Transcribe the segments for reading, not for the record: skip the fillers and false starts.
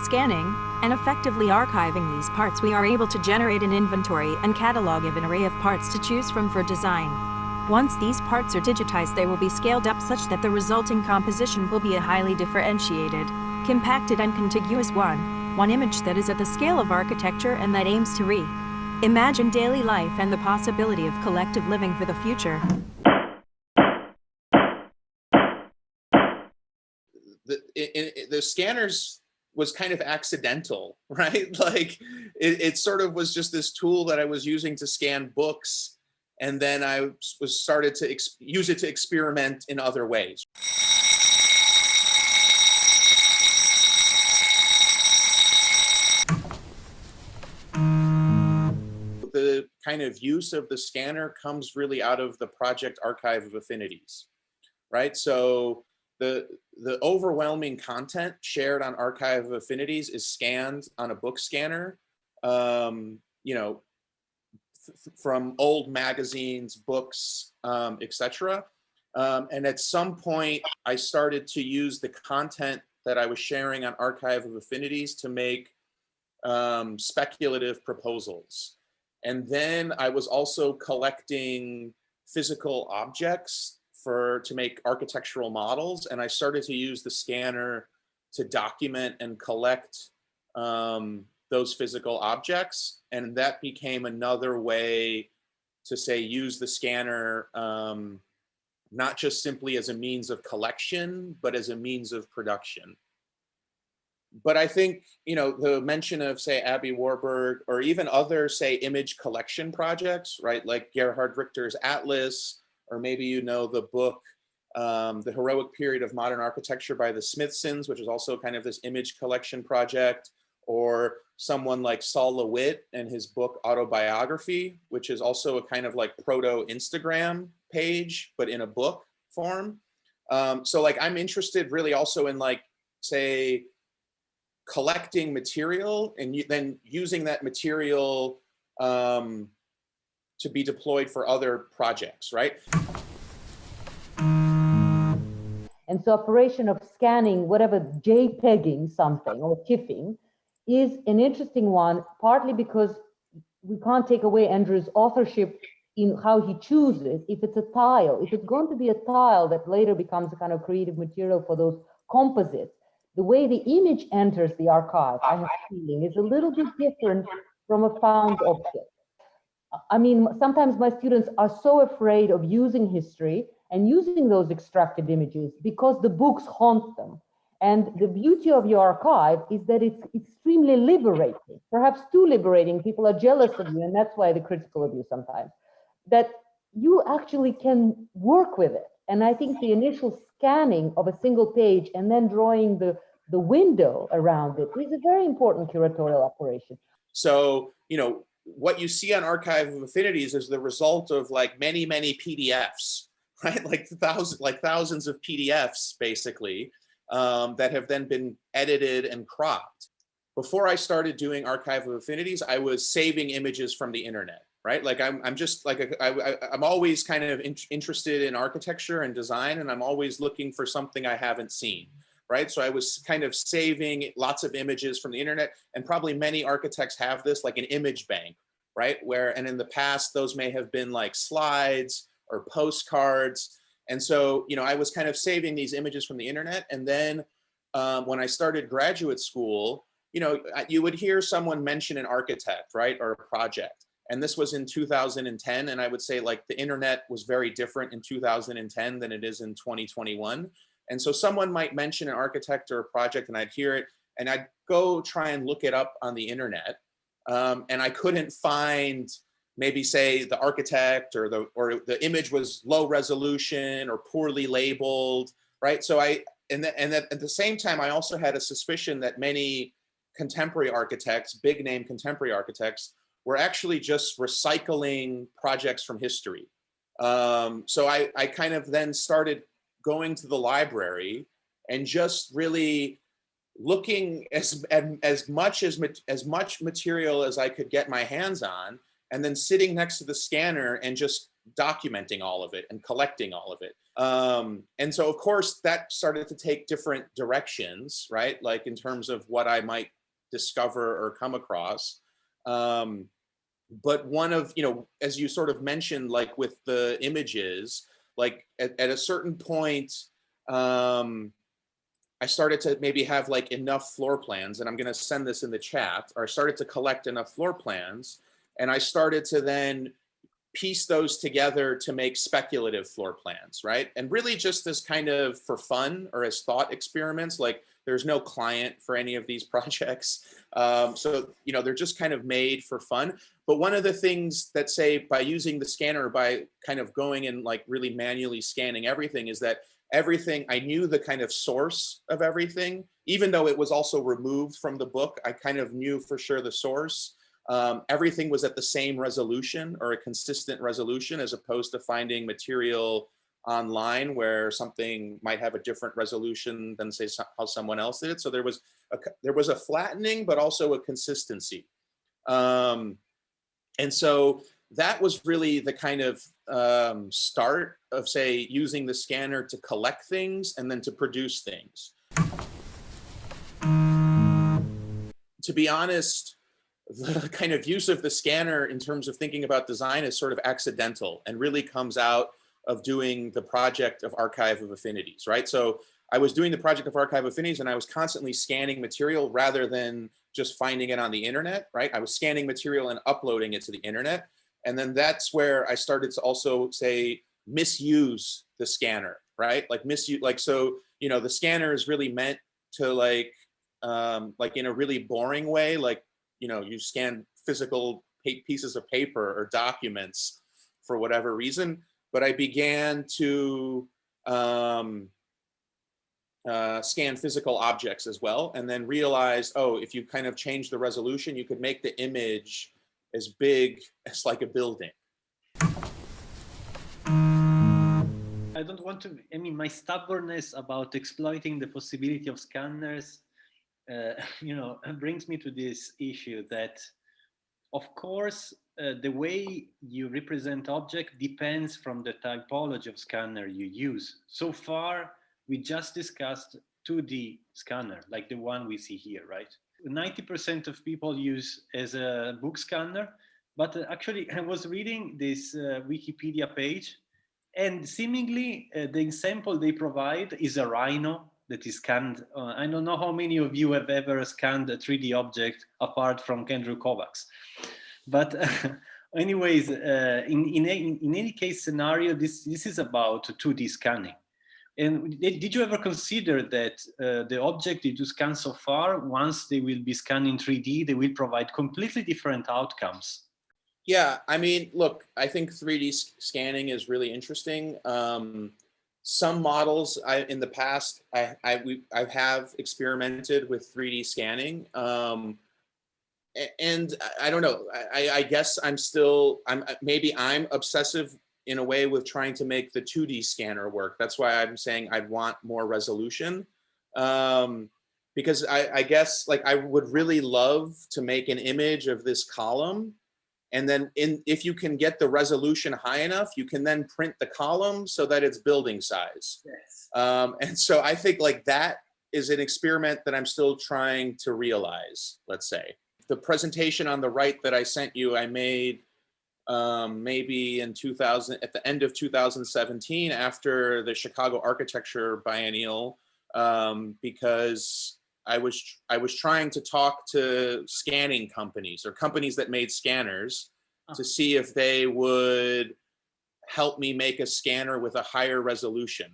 Scanning and effectively archiving these parts, we are able to generate an inventory and catalog of an array of parts to choose from for design. Once these parts are digitized, they will be scaled up such that the resulting composition will be a highly differentiated, compacted and contiguous one image that is at the scale of architecture and that aims to imagine daily life and the possibility of collective living for the future. The scanners was kind of accidental, right? Like it sort of was just this tool that I was using to scan books, and then I started to use it to experiment in other ways. The kind of use of the scanner comes really out of the project Archive of Affinities, right? So the overwhelming content shared on Archive of Affinities is scanned on a book scanner, you know, from old magazines, books, etc. And at some point, I started to use the content that I was sharing on Archive of Affinities to make speculative proposals. And then I was also collecting physical objects to make architectural models, and I started to use the scanner to document and collect those physical objects, and that became another way to say use the scanner not just simply as a means of collection, but as a means of production. But I think, you know, the mention of, say, Abby Warburg, or even other, say, image collection projects, right, like Gerhard Richter's Atlas, or maybe you know the book, The Heroic Period of Modern Architecture by the Smithsons, which is also kind of this image collection project, or someone like Saul LeWitt and his book Autobiography, which is also a kind of like proto-Instagram page, but in a book form. So like I'm interested really also in like, say, collecting material and then using that material to be deployed for other projects, right? And so operation of scanning, whatever, Jpegging something or Tiffing is an interesting one, partly because we can't take away Andrew's authorship in how he chooses. If it's a tile, if it's going to be a tile that later becomes a kind of creative material for those composites, the way the image enters the archive, I have a feeling, is a little bit different from a found object. I mean, sometimes my students are so afraid of using history and using those extracted images because the books haunt them. And the beauty of your archive is that it's extremely liberating, perhaps too liberating. People are jealous of you, and that's why they're critical of you sometimes, that you actually can work with it. And I think the initial scanning of a single page and then drawing the window around it is a very important curatorial operation. So, you know, what you see on Archive of Affinities is the result of like many, many PDFs, right? Like thousands of PDFs, basically, that have then been edited and cropped. Before I started doing Archive of Affinities, I was saving images from the internet, right? Like I'm just like, I'm always kind of interested in architecture and design, and I'm always looking for something I haven't seen, right? So I was kind of saving lots of images from the internet, and probably many architects have this, like an image bank, right? And in the past, those may have been like slides or postcards. And so, you know, I was kind of saving these images from the internet. And then when I started graduate school, you know, you would hear someone mention an architect, right? Or a project. And this was in 2010. And I would say like the internet was very different in 2010 than it is in 2021. And so someone might mention an architect or a project, and I'd hear it, and I'd go try and look it up on the internet. And I couldn't find, maybe say the architect, or the image was low resolution or poorly labeled, right? So and at the same time, I also had a suspicion that many contemporary architects, big name contemporary architects, were actually just recycling projects from history. So I kind of then started going to the library and just really looking as much material as I could get my hands on, and then sitting next to the scanner and just documenting all of it and collecting all of it. And so of course that started to take different directions, right? Like in terms of what I might discover or come across. But one of, as you sort of mentioned, like with the images, like at a certain point, I started to maybe have like enough floor plans, and I'm going to send this in the chat, or I started to collect enough floor plans, and I started to then piece those together to make speculative floor plans, right? And really just as kind of for fun or as thought experiments, like there's no client for any of these projects. So, they're just kind of made for fun. But one of the things that, say, by using the scanner, by kind of going and like really manually scanning everything, is that everything, I knew the kind of source of everything, even though it was also removed from the book, I kind of knew for sure the source. Everything was at the same resolution or a consistent resolution, as opposed to finding material online where something might have a different resolution than, say, how someone else did it. So there was a flattening, but also a consistency. And so that was really the kind of start of, say, using the scanner to collect things and then to produce things. To be honest, the kind of use of the scanner in terms of thinking about design is sort of accidental and really comes out of doing the project of Archive of Affinities, right? So I was doing the project of Archive of Affinities and I was constantly scanning material rather than just finding it on the internet, right? I was scanning material and uploading it to the internet. And then that's where I started to also, say, misuse the scanner, right? Like misuse, like, so, the scanner is really meant to like in a really boring way, like, you scan physical pieces of paper or documents for whatever reason. But I began to scan physical objects as well, and then realized, oh, if you kind of change the resolution, you could make the image as big as like a building. I don't want to, my stubbornness about exploiting the possibility of scanners, brings me to this issue that, of course, the way you represent object depends from the typology of scanner you use. So far, we just discussed 2D scanner, like the one we see here, right? 90% of people use as a book scanner, but actually I was reading this Wikipedia page, and seemingly the example they provide is a rhino that is scanned. I don't know how many of you have ever scanned a 3D object apart from Andrew Kovacs. But anyways, in any case scenario, this is about 2D scanning. And did you ever consider that the object that you scan so far, once they will be scanned in 3D, they will provide completely different outcomes? Yeah, look, I think 3D scanning is really interesting. Some models in the past, I have experimented with 3D scanning. And I don't know, I guess maybe I'm obsessive in a way with trying to make the 2D scanner work. That's why I'm saying I'd want more resolution. Because I guess like I would really love to make an image of this column. And then if you can get the resolution high enough, you can then print the column so that it's building size. Yes. And so I think like that is an experiment that I'm still trying to realize, let's say. The presentation on the right that I sent you, I made maybe in 2000, at the end of 2017, after the Chicago Architecture Biennial, because I was trying to talk to scanning companies or companies that made scanners to see if they would help me make a scanner with a higher resolution.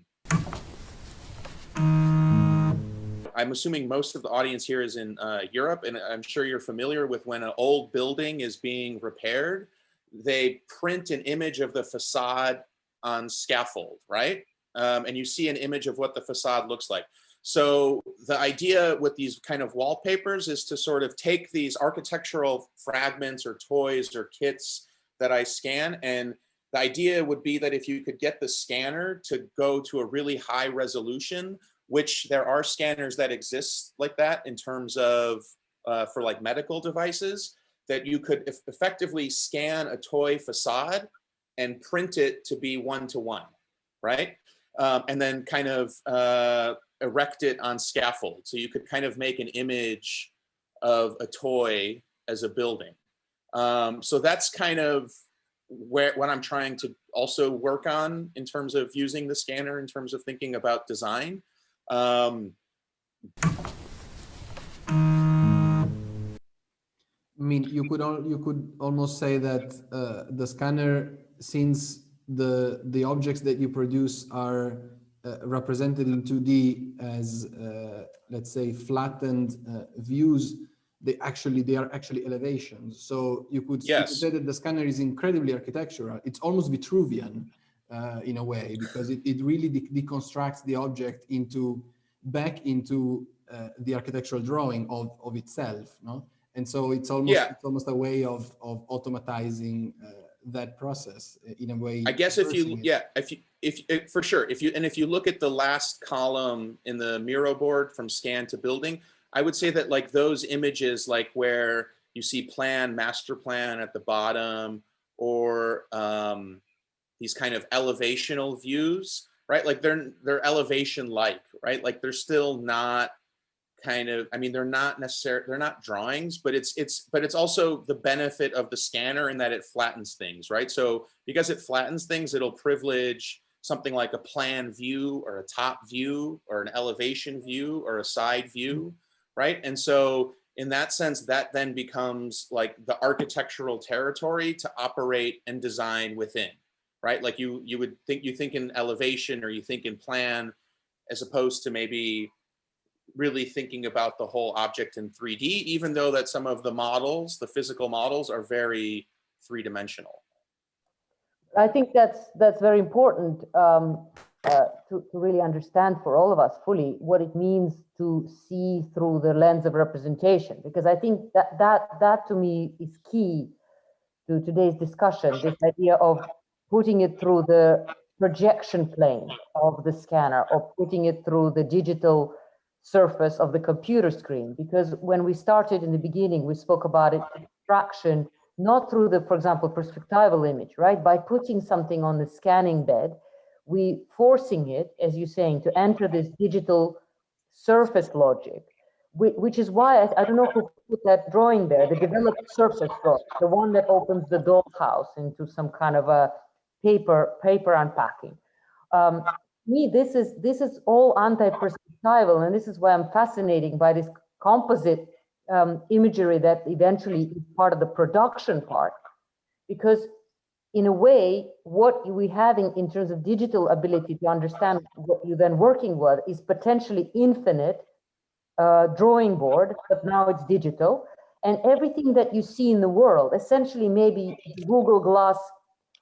I'm assuming most of the audience here is in Europe, and I'm sure you're familiar with when an old building is being repaired, they print an image of the facade on scaffold, right? And you see an image of what the facade looks like. So the idea with these kind of wallpapers is to sort of take these architectural fragments or toys or kits that I scan, and the idea would be that if you could get the scanner to go to a really high resolution, which there are scanners that exist like that in terms of for like medical devices, that you could effectively scan a toy facade and print it to be one-to-one, right? And then kind of erect it on scaffold. So you could kind of make an image of a toy as a building. So that's kind of what I'm trying to also work on in terms of using the scanner, in terms of thinking about design. I mean, you could almost say that the scanner, since the objects that you produce are represented in 2D as let's say flattened views, they are actually elevations. So you could say that the scanner is incredibly architectural. It's almost Vitruvian in a way, because it really deconstructs the object back into the architectural drawing of itself, no? And so it's almost a way of automatizing that process in a way. I guess if for sure, if you look at the last column in the Miro board from scan to building, I would say that like those images, like where you see master plan at the bottom, or these kind of elevational views, right? Like they're elevation like, right? Like they're still not kind of, I mean, they're not drawings, but it's also the benefit of the scanner in that it flattens things, right? So because it flattens things, it'll privilege something like a plan view or a top view or an elevation view or a side view, right? And so in that sense, that then becomes like the architectural territory to operate and design within, right? Like you think in elevation, or you think in plan, as opposed to maybe really thinking about the whole object in 3D, even though that some of the models, the physical models, are very three-dimensional. I think that's very important to really understand for all of us fully what it means to see through the lens of representation, because I think that to me is key to today's discussion, this idea of putting it through the projection plane of the scanner, or putting it through the digital surface of the computer screen. Because when we started in the beginning, we spoke about it, abstraction, not through the, for example, perspectival image, right? By putting something on the scanning bed, we forcing it, as you're saying, to enter this digital surface logic, which is why I don't know who put that drawing there, the developed surface drawing, the one that opens the dollhouse into some kind of a paper unpacking. Me, this is all anti-perspectival, and this is why I'm fascinated by this composite imagery that eventually is part of the production part, because in a way, what we're having in terms of digital ability to understand what you're then working with is potentially infinite drawing board, but now it's digital, and everything that you see in the world, essentially maybe Google Glass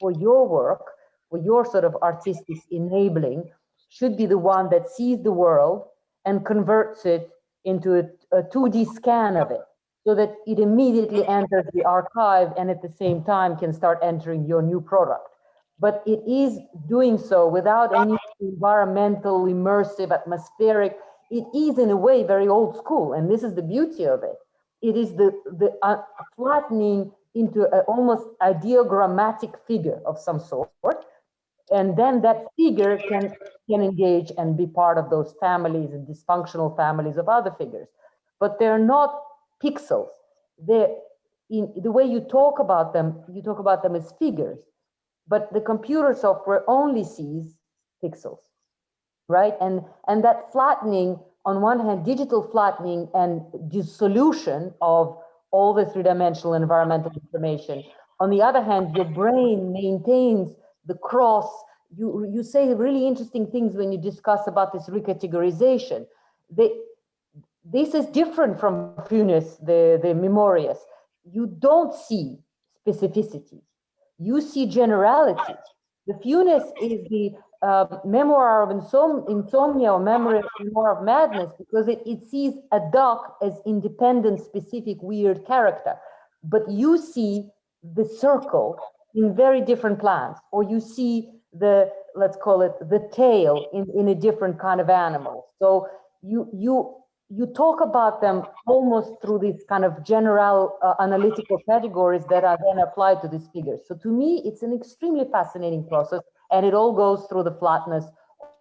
for your work, for your sort of artistic enabling, should be the one that sees the world and converts it into a 2D scan of it, so that it immediately enters the archive and at the same time can start entering your new product. But it is doing so without any environmental, immersive, atmospheric. It is in a way very old school, and this is the beauty of it. It is the flattening into almost a diagrammatic figure of some sort, and then that figure can engage and be part of those families and dysfunctional families of other figures. But they're not pixels. In the way you talk about them as figures, but the computer software only sees pixels, right? And that flattening, on one hand, digital flattening and dissolution of all the three-dimensional environmental information. On the other hand, your brain maintains the cross. You say really interesting things when you discuss about this recategorization. This is different from Funes, the Memorias. You don't see specificities. You see generalities. The Funes is the memoir of insomnia, or memoir of madness, because it sees a duck as independent, specific, weird character. But you see the circle in very different plans, or you see let's call it the tail in a different kind of animal. So you you talk about them almost through these kind of general analytical categories that are then applied to these figures. So to me, it's an extremely fascinating process, and it all goes through the flatness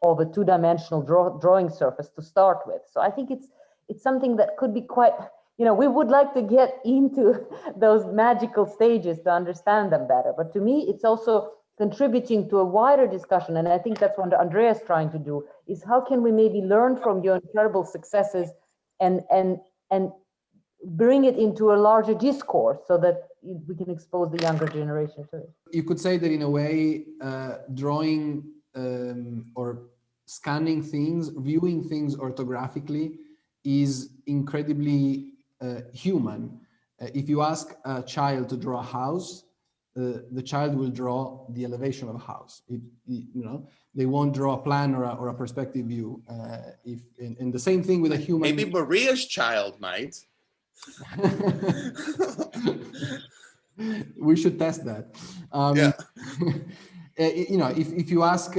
of a two-dimensional drawing surface to start with. So I think it's something that could be quite, you know, we would like to get into those magical stages to understand them better. But to me, it's also contributing to a wider discussion. And I think that's what Andrea's trying to do, is how can we maybe learn from your incredible successes and bring it into a larger discourse so that we can expose the younger generation to it. You could say that in a way, drawing or scanning things, viewing things orthographically is incredibly human. If you ask a child to draw a house, the child will draw the elevation of a house. You know, they won't draw a plan or a perspective view. And the same thing with a human. Maybe Maria's child might. We should test that. Yeah. You know, if you ask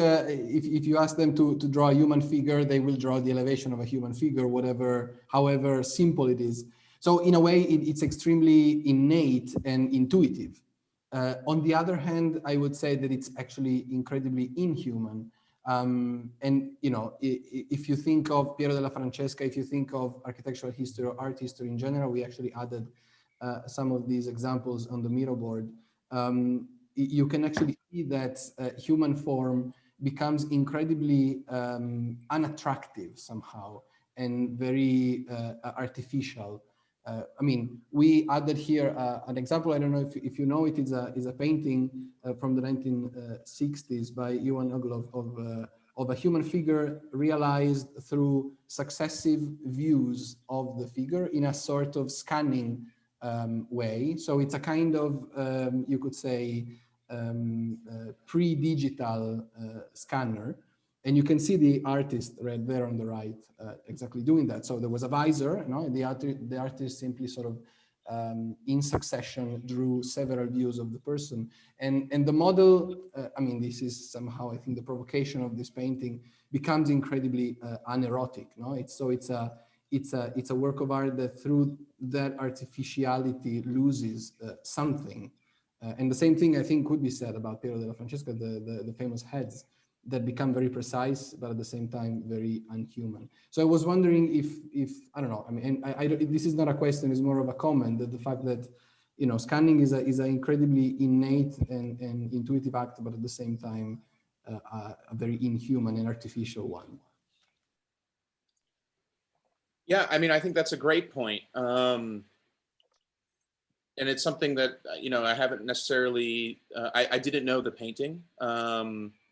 them to draw a human figure, they will draw the elevation of a human figure, however simple it is. So in a way, it's extremely innate and intuitive. On the other hand, I would say that it's actually incredibly inhuman. And you know, if you think of Piero della Francesca, if you think of architectural history or art history in general, we actually added some of these examples on the Miro board. You can actually see that human form becomes incredibly unattractive somehow and very artificial. I mean, we added here an example. I don't know if you know it. Is a painting from the 1960s by Johan Oglov of a human figure realized through successive views of the figure in a sort of scanning way. So it's a kind of you could say pre-digital scanner. And you can see the artist right there on the right, exactly doing that. So there was a visor, you know, the artist simply sort of in succession drew several views of the person. And the model, I mean, this is somehow, I think, the provocation of this painting becomes incredibly unerotic. No, it's a work of art that through that artificiality loses something. And the same thing I think could be said about Piero della Francesca, the famous heads that become very precise, but at the same time very unhuman. So I was wondering if I don't know. I mean, and this is not a question; it's more of a comment. That the fact that, you know, scanning is an incredibly innate and intuitive act, but at the same time a very inhuman and artificial one. Yeah, I mean, I think that's a great point. And it's something that, you know, I haven't necessarily, I didn't know the painting.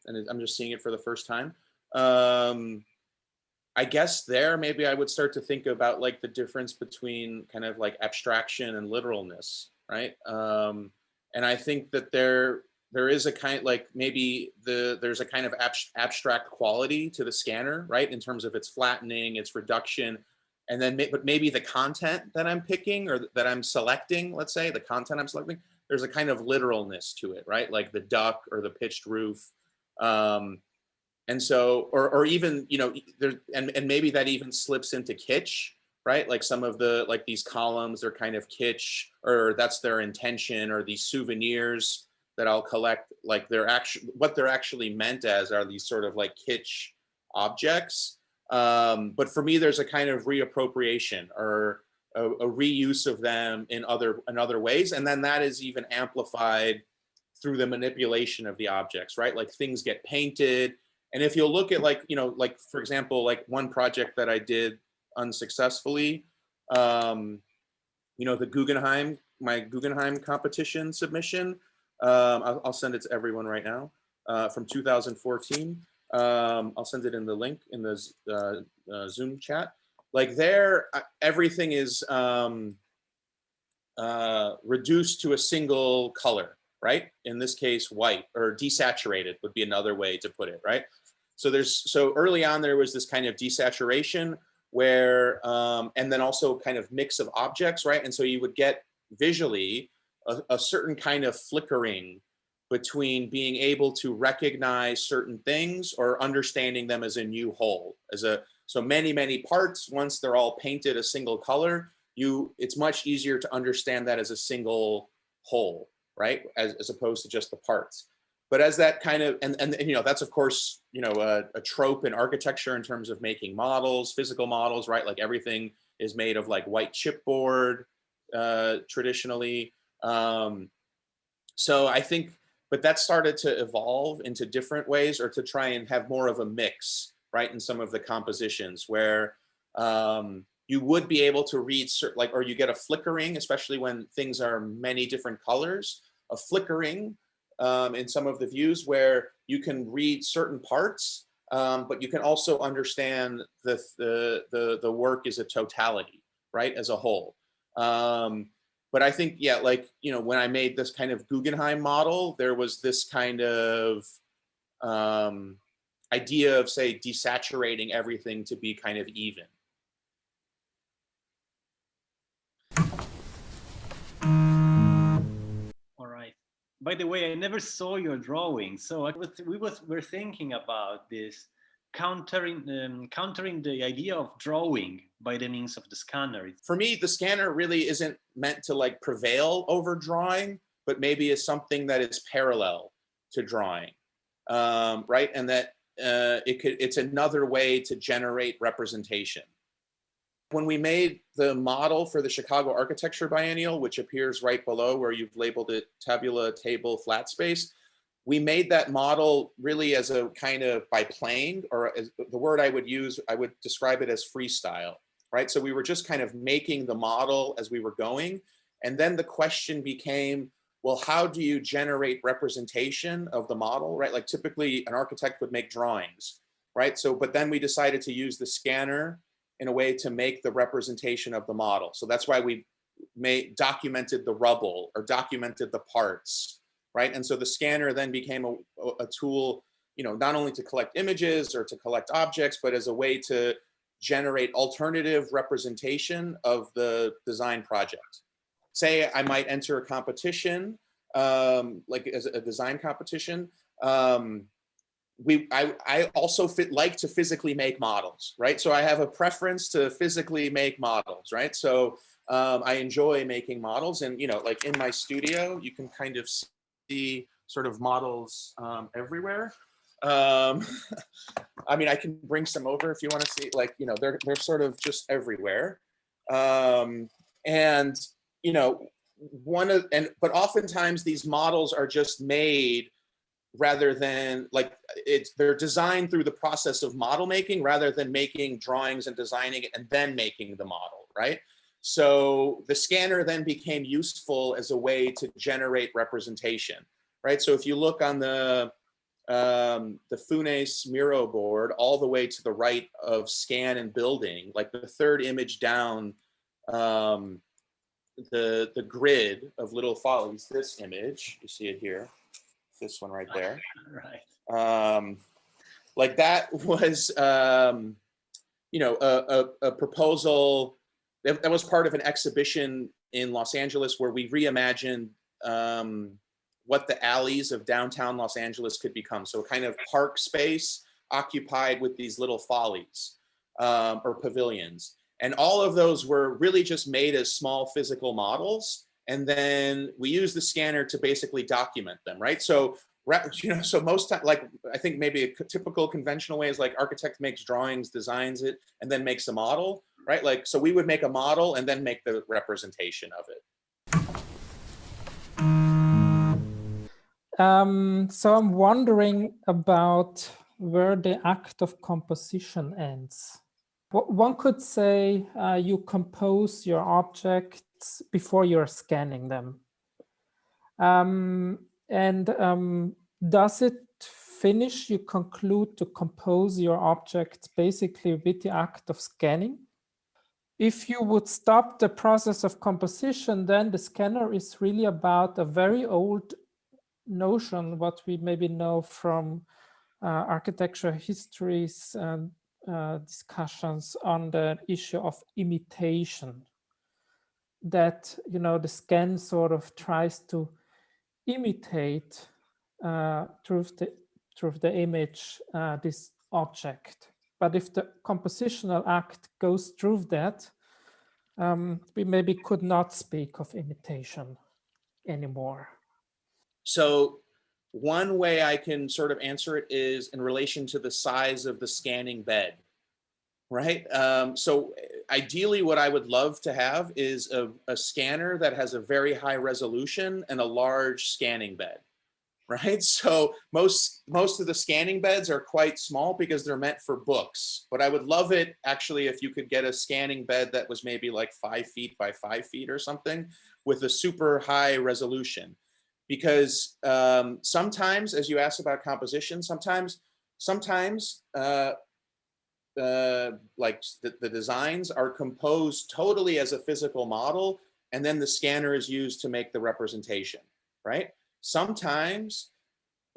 And I'm just seeing it for the first time. I guess there, maybe I would start to think about like the difference between kind of like abstraction and literalness, right? And I think that there is a kind, like maybe there's a kind of abstract quality to the scanner, right? In terms of its flattening, its reduction, and then but maybe the content that I'm picking or that I'm selecting, let's say the content I'm selecting, there's a kind of literalness to it, right? Like the duck or the pitched roof. And so, or even, you know, there, and maybe that even slips into kitsch, right? Like some of the, like these columns are kind of kitsch, or that's their intention, or these souvenirs that I'll collect, like they're actually, what they're actually meant as are these sort of like kitsch objects. But for me, there's a kind of reappropriation or a reuse of them in other ways. And then that is even amplified through the manipulation of the objects, right? Like things get painted. And if you'll look at like, you know, like for example, like one project that I did unsuccessfully, you know, the Guggenheim, my Guggenheim competition submission, I'll send it to everyone right now, from 2014. I'll send it in the link in the Zoom chat. Like there, everything is reduced to a single color, right? In this case, white, or desaturated would be another way to put it, right? So early on, there was this kind of desaturation where, and then also kind of mix of objects, right? And so you would get visually a certain kind of flickering between being able to recognize certain things or understanding them as a new whole, So many, many parts, once they're all painted a single color, it's much easier to understand that as a single whole, right? As opposed to just the parts. But as that kind of, and you know, that's of course, you know, a trope in architecture in terms of making models, physical models, right? Like everything is made of like white chipboard traditionally. So I think, but that started to evolve into different ways, or to try and have more of a mix, right? In some of the compositions where you would be able to read, like, or you get a flickering, especially when things are many different colors, a flickering in some of the views where you can read certain parts, but you can also understand the work as a totality, right, as a whole. But I think, yeah, like, you know, when I made this kind of Guggenheim model, there was this kind of idea of, say, desaturating everything to be kind of even. By the way, I never saw your drawing, so we were thinking about this, countering the idea of drawing by the means of the scanner. For me, the scanner really isn't meant to like prevail over drawing, but maybe is something that is parallel to drawing, right? And that it's another way to generate representation. When we made the model for the Chicago Architecture Biennial, which appears right below where you've labeled it tabula, table, flat space, we made that model really as a kind of by playing, or as the word I would use, I would describe it as freestyle, right? So we were just kind of making the model as we were going. And then the question became, well, how do you generate representation of the model, right? Like typically an architect would make drawings, right? So, but then we decided to use the scanner in a way to make the representation of the model. So that's why we documented the rubble or documented the parts, right? And so the scanner then became a tool, you know, not only to collect images or to collect objects, but as a way to generate alternative representation of the design project. Say I might enter a competition, like as a design competition. I also like to physically make models, right? So I have a preference to physically make models, right? So I enjoy making models, and, you know, like in my studio, you can kind of see sort of models everywhere. I mean, I can bring some over if you want to see, like, you know, they're sort of just everywhere. And, you know, but oftentimes these models are just made rather than like they're designed through the process of model making rather than making drawings and designing it and then making the model, right? So the scanner then became useful as a way to generate representation, right? So if you look on the Funes Miro board all the way to the right of scan and building, like the third image down, the grid of little follies, this image, you see it here. This one right there. Right. Like that was, you know, a proposal that was part of an exhibition in Los Angeles where we reimagined what the alleys of downtown Los Angeles could become. So a kind of park space occupied with these little follies or pavilions. And all of those were really just made as small physical models. And then we use the scanner to basically document them, right? So, you know, so most time, like I think maybe a typical conventional way is like architect makes drawings, designs it, and then makes a model, right? Like, so we would make a model and then make the representation of it. So I'm wondering about where the act of composition ends. One could say you compose your objects before you're scanning them. Does it finish, you conclude to compose your objects basically with the act of scanning? If you would stop the process of composition, then the scanner is really about a very old notion, what we maybe know from architecture histories and discussions on the issue of imitation. That, you know, the scan sort of tries to imitate through the image this object. But if the compositional act goes through that, we maybe could not speak of imitation anymore. So one way I can sort of answer it is in relation to the size of the scanning bed, right? So ideally what I would love to have is a scanner that has a very high resolution and a large scanning bed, right? So most of the scanning beds are quite small because they're meant for books, but I would love it actually if you could get a scanning bed that was maybe like 5 feet by 5 feet or something with a super high resolution. Because sometimes, as you asked about composition, sometimes like the designs are composed totally as a physical model, and then the scanner is used to make the representation, right? Sometimes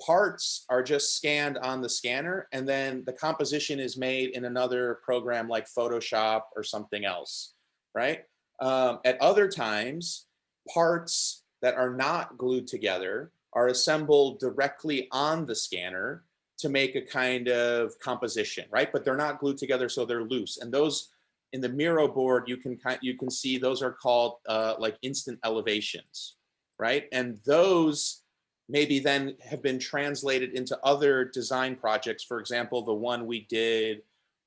parts are just scanned on the scanner, and then the composition is made in another program like Photoshop or something else, right? At other times, parts that are not glued together are assembled directly on the scanner to make a kind of composition, right? But they're not glued together, so they're loose. And those in the Miro board, you can see those are called like instant elevations, right? And those maybe then have been translated into other design projects. For example, the one we did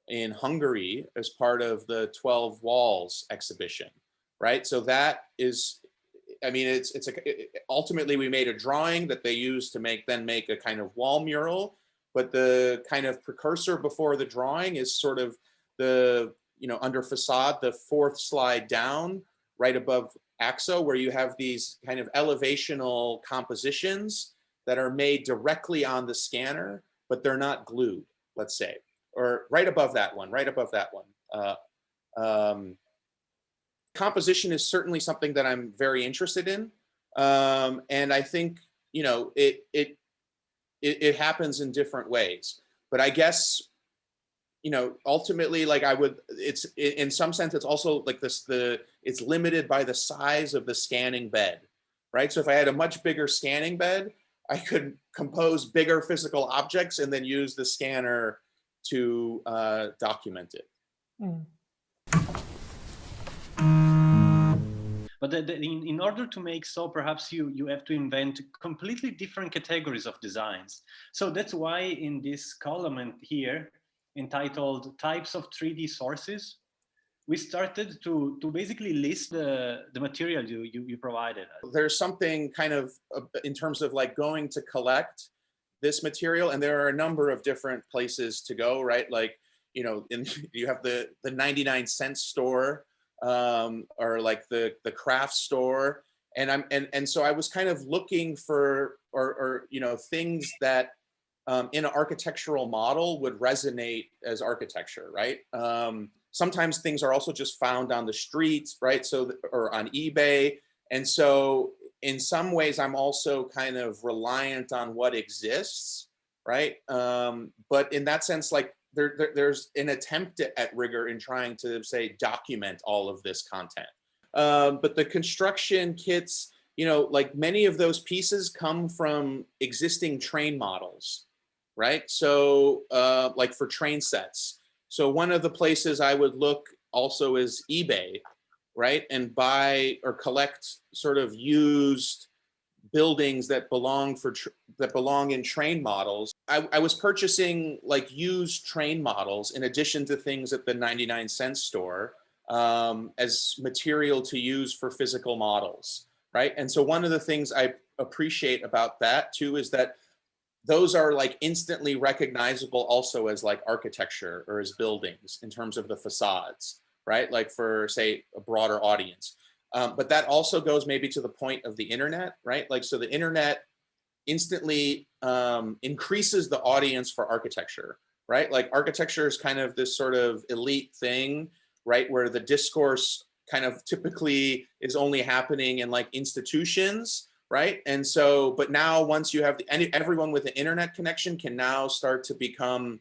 in Hungary as part of the 12 Walls exhibition, right? So that is, I mean, ultimately we made a drawing that they used to make a kind of wall mural, but the kind of precursor before the drawing is sort of the, under facade, the fourth slide down, right above AXO, where you have these kind of elevational compositions that are made directly on the scanner, but they're not glued, let's say, or right above that one. Composition is certainly something that I'm very interested in. And I think, it happens in different ways, but I guess, ultimately, like it's in some sense, it's also like it's limited by the size of the scanning bed, right? So if I had a much bigger scanning bed, I could compose bigger physical objects and then use the scanner to document it. Mm. But in order to make so, perhaps you have to invent completely different categories of designs. So that's why in this column here, entitled Types of 3D Sources, we started to basically list the material you provided. There's something kind of in terms of like going to collect this material, and there are a number of different places to go, right? Like, you have the 99-cent store, or like the craft store, and so I was kind of looking for or things that in an architectural model would resonate as architecture, right? Sometimes things are also just found on the streets, right? So or on eBay, and so in some ways I'm also kind of reliant on what exists, right? But in that sense, like there's an attempt at rigor in trying to say document all of this content. But the construction kits, like many of those pieces come from existing train models, right? So like for train sets. So one of the places I would look also is eBay, right? And buy or collect sort of used buildings that belong in train models. I was purchasing like used train models in addition to things at the 99-cent store as material to use for physical models, right? And so one of the things I appreciate about that too is that those are like instantly recognizable also as like architecture or as buildings in terms of the facades, right? Like for, say, a broader audience. But that also goes maybe to the point of the internet, right? Like, so the internet instantly increases the audience for architecture, right? Like architecture is kind of this sort of elite thing, right? Where the discourse kind of typically is only happening in like institutions, right? And so, but now once you have everyone with an internet connection can now start to become,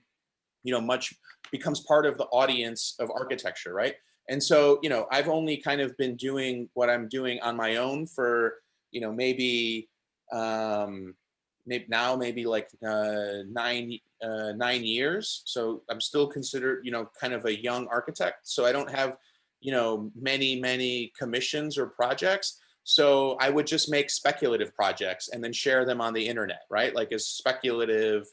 becomes part of the audience of architecture, right? And so, I've only kind of been doing what I'm doing on my own for, maybe maybe like 9 years. So I'm still considered, you know, kind of a young architect. So I don't have, you know, many commissions or projects. So I would just make speculative projects and then share them on the internet, right? Like as speculative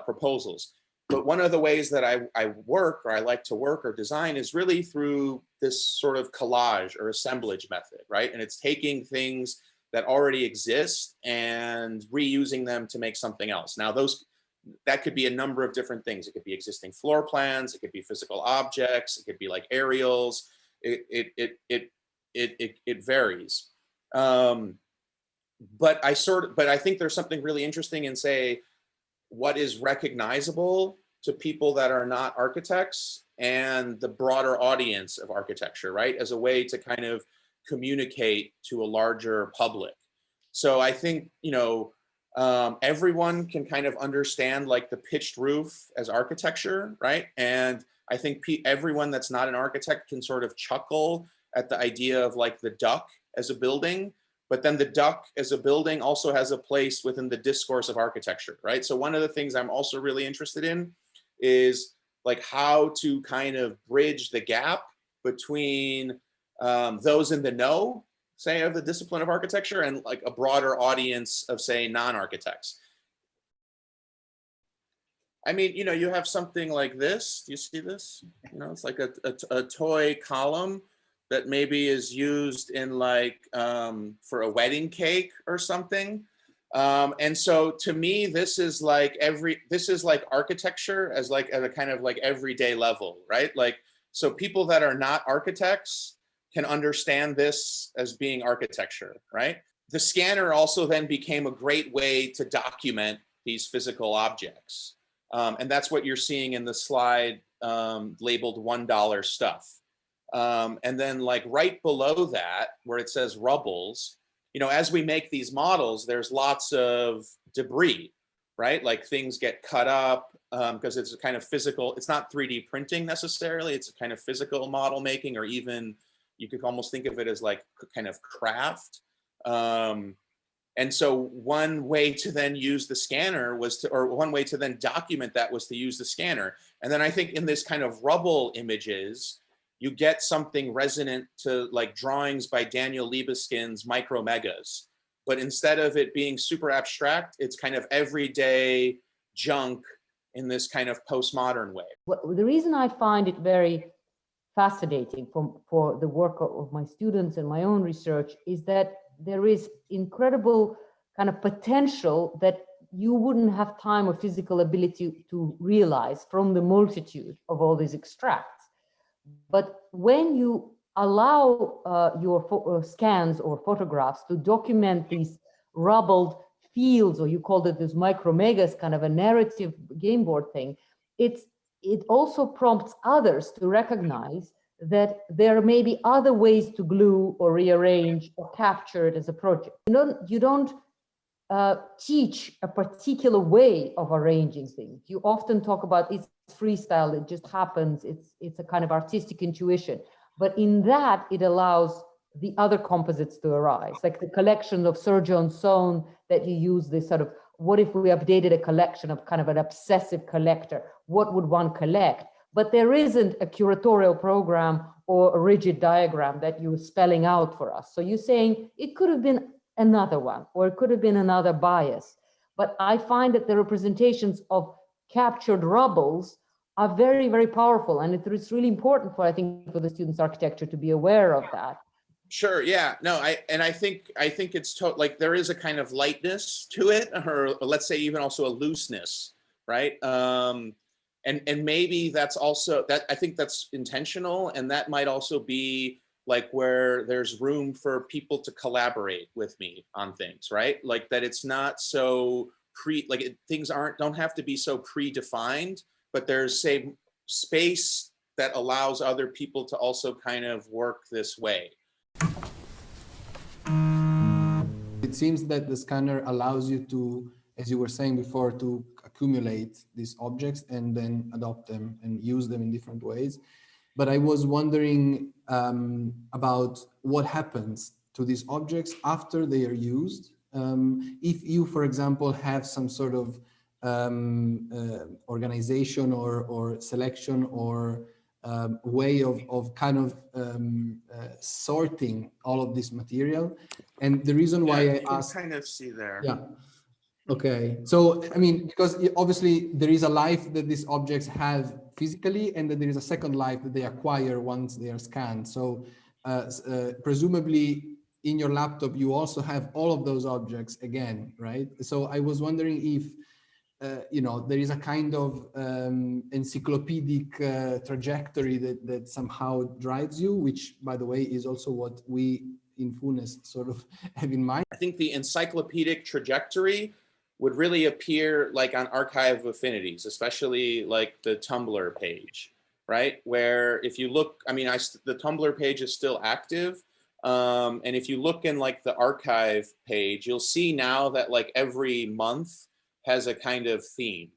proposals. But one of the ways that I work, or I like to work or design, is really through this sort of collage or assemblage method, right? And it's taking things that already exist and reusing them to make something else. Now that could be a number of different things. It could be existing floor plans, it could be physical objects, it could be like aerials. It varies. But I think there's something really interesting in, say, what is recognizable to people that are not architects and the broader audience of architecture, right? As a way to kind of communicate to a larger public. So I think, you know, everyone can kind of understand like the pitched roof as architecture, right? And I think everyone that's not an architect can sort of chuckle at the idea of like the duck as a building. But then the duck as a building also has a place within the discourse of architecture, right? So one of the things I'm also really interested in is like how to kind of bridge the gap between those in the know, say, of the discipline of architecture, and like a broader audience of, say, non-architects. I mean, you know, you have something like this. Do you see this? You know, it's like a toy column that maybe is used in like for a wedding cake or something. And so to me, this is like architecture as like at a kind of like everyday level, right? Like, so people that are not architects can understand this as being architecture, right? The scanner also then became a great way to document these physical objects. And that's what you're seeing in the slide labeled $1 stuff. And then like right below that, where it says rubbles, you know, as we make these models, there's lots of debris, right? Like things get cut up because it's a kind of physical, it's not 3D printing necessarily, it's a kind of physical model making, or even you could almost think of it as like kind of craft. And so one way to then use the scanner was to, or one way to then document that was to use the scanner. And then I think in this kind of rubble images, you get something resonant to like drawings by Daniel Libeskind's Micromegas. But instead of it being super abstract, it's kind of everyday junk in this kind of postmodern way. Well, the reason I find it very fascinating for the work of my students and my own research is that there is incredible kind of potential that you wouldn't have time or physical ability to realize from the multitude of all these extracts. But when you allow your scans or photographs to document these rubbled fields, or you called it this micromegas, kind of a narrative game board thing, it also prompts others to recognize that there may be other ways to glue or rearrange or capture it as a project. You don't teach a particular way of arranging things. You often talk about it's freestyle, it just happens, it's a kind of artistic intuition. But in that, it allows the other composites to arise, like the collection of Sergio Sohn that you use, this sort of, what if we updated a collection of kind of an obsessive collector? What would one collect? But there isn't a curatorial program or a rigid diagram that you're spelling out for us. So you're saying it could have been another one, or it could have been another bias. But I find that the representations of captured rubbles are very, very powerful. And it's really important for, I think, for the students' architecture to be aware of that. Sure. Yeah. No. I think it's like there is a kind of lightness to it, or let's say even also a looseness, right? And maybe that's also that. I think that's intentional, and that might also be like where there's room for people to collaborate with me on things, right? Like that it's not so things don't have to be so predefined, but there's, say, space that allows other people to also kind of work this way. It seems that the scanner allows you to, as you were saying before, to accumulate these objects and then adopt them and use them in different ways. But I was wondering about what happens to these objects after they are used. If you, for example, have some sort of organization or selection or way of kind of sorting all of this material. And the reason why I asked, kind of see there. yeah. Okay, so I mean, because obviously there is a life that these objects have physically, and then there is a second life that they acquire once they are scanned. So presumably in your laptop, you also have all of those objects again, right? So I was wondering if, you know, there is a kind of encyclopedic trajectory that somehow drives you, which, by the way, is also what we in Funes sort of have in mind. I think the encyclopedic trajectory would really appear like on Archive of Affinities, especially like the Tumblr page, right? Where if you look, I mean, the Tumblr page is still active. And if you look in like the archive page, you'll see now that like every month has a kind of theme,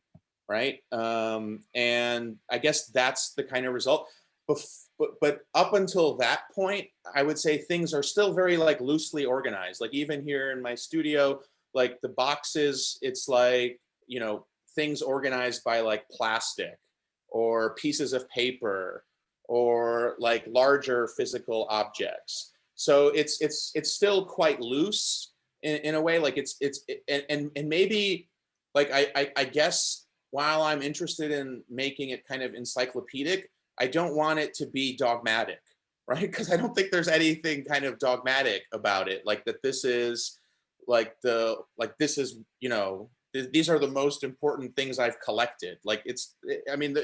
right? And I guess that's the kind of result. But up until that point, I would say things are still very like loosely organized. Like even here in my studio, like the boxes, it's like, you know, things organized by like plastic or pieces of paper or like larger physical objects. So it's still quite loose in a way. Like and maybe like I guess while I'm interested in making it kind of encyclopedic, I don't want it to be dogmatic, right? Because I don't think there's anything kind of dogmatic about it. Like that this is like this is, you know, these are the most important things I've collected. Like I mean,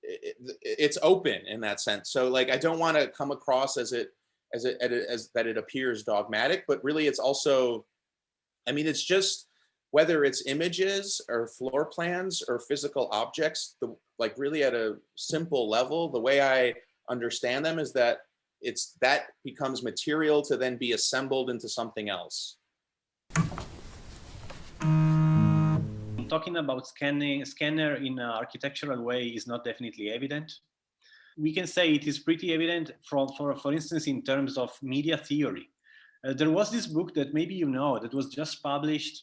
it's open in that sense. So like, I don't want to come across as that it appears dogmatic, but really it's also, I mean, it's just, whether it's images or floor plans or physical objects, like really at a simple level, the way I understand them is that that becomes material to then be assembled into something else. Talking about scanner in an architectural way is not definitely evident. We can say it is pretty evident for instance, in terms of media theory. There was this book that maybe you know, that was just published,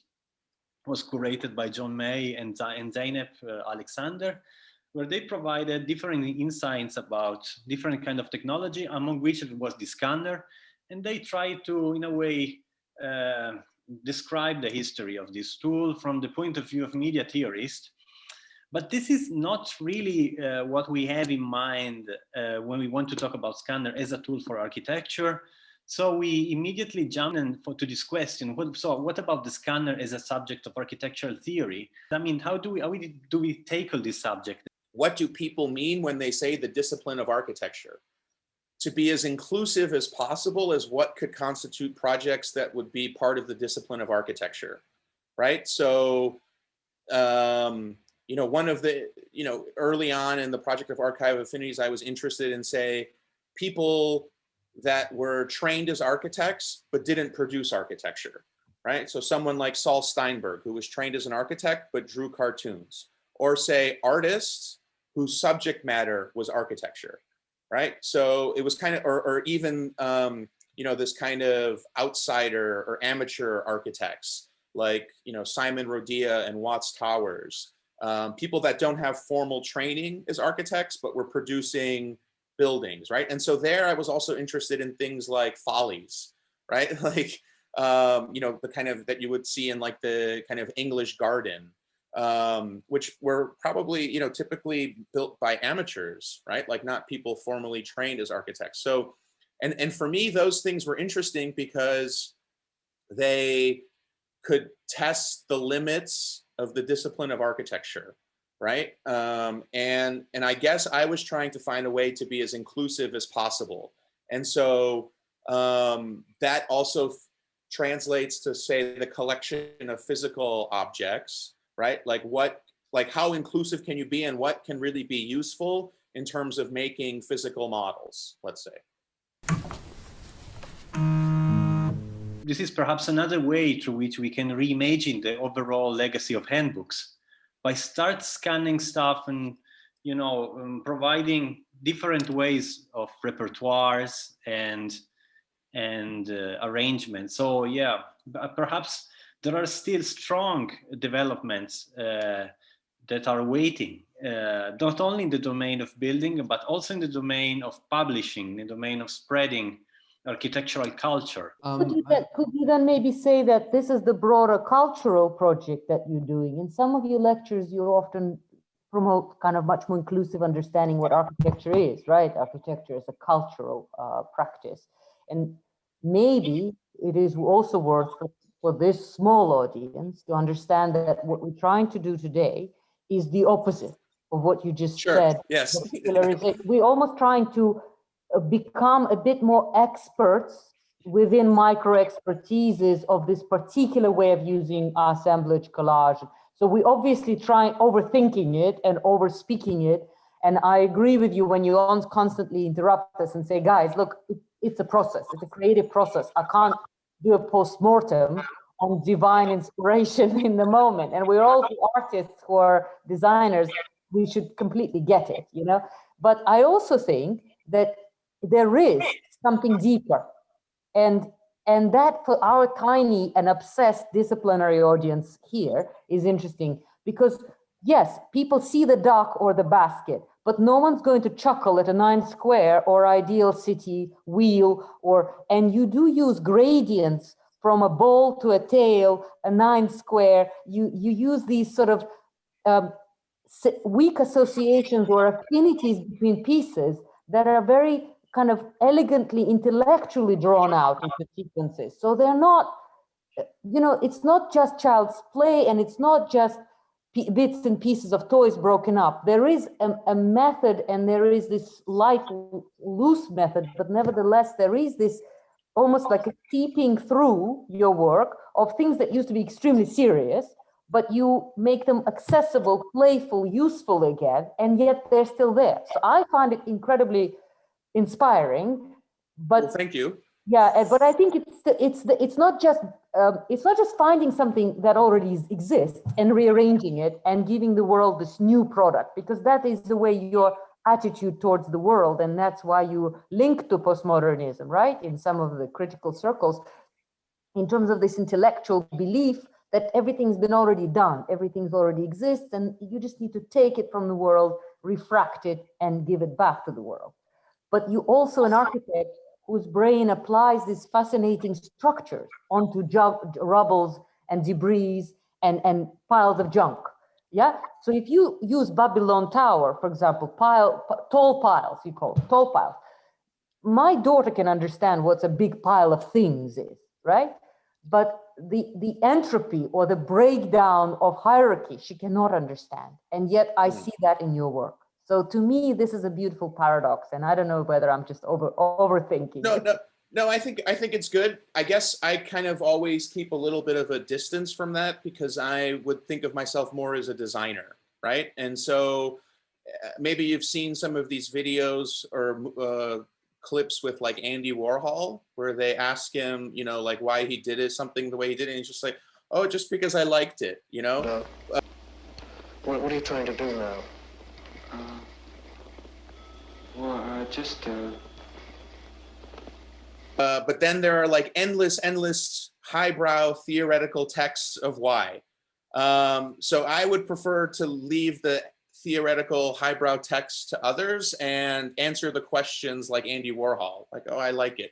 was curated by John May and Zeynep Alexander, where they provided different insights about different kind of technology, among which it was the scanner. And they tried to, in a way, describe the history of this tool from the point of view of media theorists. But this is not really what we have in mind when we want to talk about scanner as a tool for architecture. So we immediately jump to this question. So what about the scanner as a subject of architectural theory? I mean, how do we tackle this subject? What do people mean when they say the discipline of architecture? To be as inclusive as possible as what could constitute projects that would be part of the discipline of architecture, right? So, you know, one of the, you know, early on in the project of Archive of Affinities, I was interested in, say, people that were trained as architects, but didn't produce architecture, right? So someone like Saul Steinberg, who was trained as an architect, but drew cartoons, or say artists whose subject matter was architecture, right? So it was kind of, or even, you know, this kind of outsider or amateur architects, like, you know, Simon Rodia and Watts Towers, people that don't have formal training as architects, but were producing buildings, right? And so there I was also interested in things like follies, right? Like, you know, the kind of that you would see in like the kind of English garden, which were probably, you know, typically built by amateurs, right? Like not people formally trained as architects. So, and for me, those things were interesting because they could test the limits of the discipline of architecture, right? And I guess I was trying to find a way to be as inclusive as possible. And so that also translates to, say, the collection of physical objects, right? Like how inclusive can you be and what can really be useful in terms of making physical models, let's say. This is perhaps another way through which we can reimagine the overall legacy of handbooks by start scanning stuff and, you know, providing different ways of repertoires and arrangement. So yeah, perhaps there are still strong developments that are waiting, not only in the domain of building, but also in the domain of publishing, in the domain of spreading architectural culture. Could you then maybe say that this is the broader cultural project that you're doing? In some of your lectures, you often promote kind of much more inclusive understanding what architecture is, right? Architecture is a cultural practice. And maybe it is also worth for this small audience to understand that what we're trying to do today is the opposite of what you just said. Yes. We're almost trying to become a bit more experts within micro expertises of this particular way of using assemblage collage. So we obviously try overthinking it and over speaking it. And I agree with you when you constantly interrupt us and say, guys, look, it's a process. It's a creative process. I can't do a post-mortem on divine inspiration in the moment. And we're all artists who are designers. We should completely get it, you know? But I also think that there is something deeper. And that for our tiny and obsessed disciplinary audience here is interesting because yes, people see the duck or the basket, but no one's going to chuckle at a 9 square or ideal city wheel and you do use gradients from a ball to a tail, a 9 square. You use these sort of weak associations or affinities between pieces that are very kind of elegantly, intellectually drawn out into sequences. So they're not, you know, it's not just child's play and it's not just bits and pieces of toys broken up. There is a method and there is this light, loose method, but nevertheless, there is this almost like a seeping through your work of things that used to be extremely serious, but you make them accessible, playful, useful again, and yet they're still there. So I find it incredibly inspiring, but well, thank you. Yeah, but I think it's not just finding something that already exists and rearranging it and giving the world this new product, because that is the way your attitude towards the world, and that's why you link to postmodernism, right? In some of the critical circles, in terms of this intellectual belief that everything's been already done, everything's already exists, and you just need to take it from the world, refract it, and give it back to the world. But you also an architect whose brain applies these fascinating structures onto rubbles and debris and piles of junk. Yeah. So if you use Babylon Tower, for example, tall piles, you call it, tall piles. My daughter can understand what's a big pile of things is, right? But the entropy or the breakdown of hierarchy, she cannot understand. And yet I see that in your work. So to me, this is a beautiful paradox, and I don't know whether I'm just overthinking. No. I think it's good. I guess I kind of always keep a little bit of a distance from that because I would think of myself more as a designer, right? And so maybe you've seen some of these videos or clips with like Andy Warhol, where they ask him, you know, like why he did it, something the way he did it, and he's just like, oh, just because I liked it, you know. No. What are you trying to do now? But then there are like endless highbrow theoretical texts of why. So I would prefer to leave the theoretical highbrow texts to others and answer the questions like Andy Warhol, like, oh, I like it.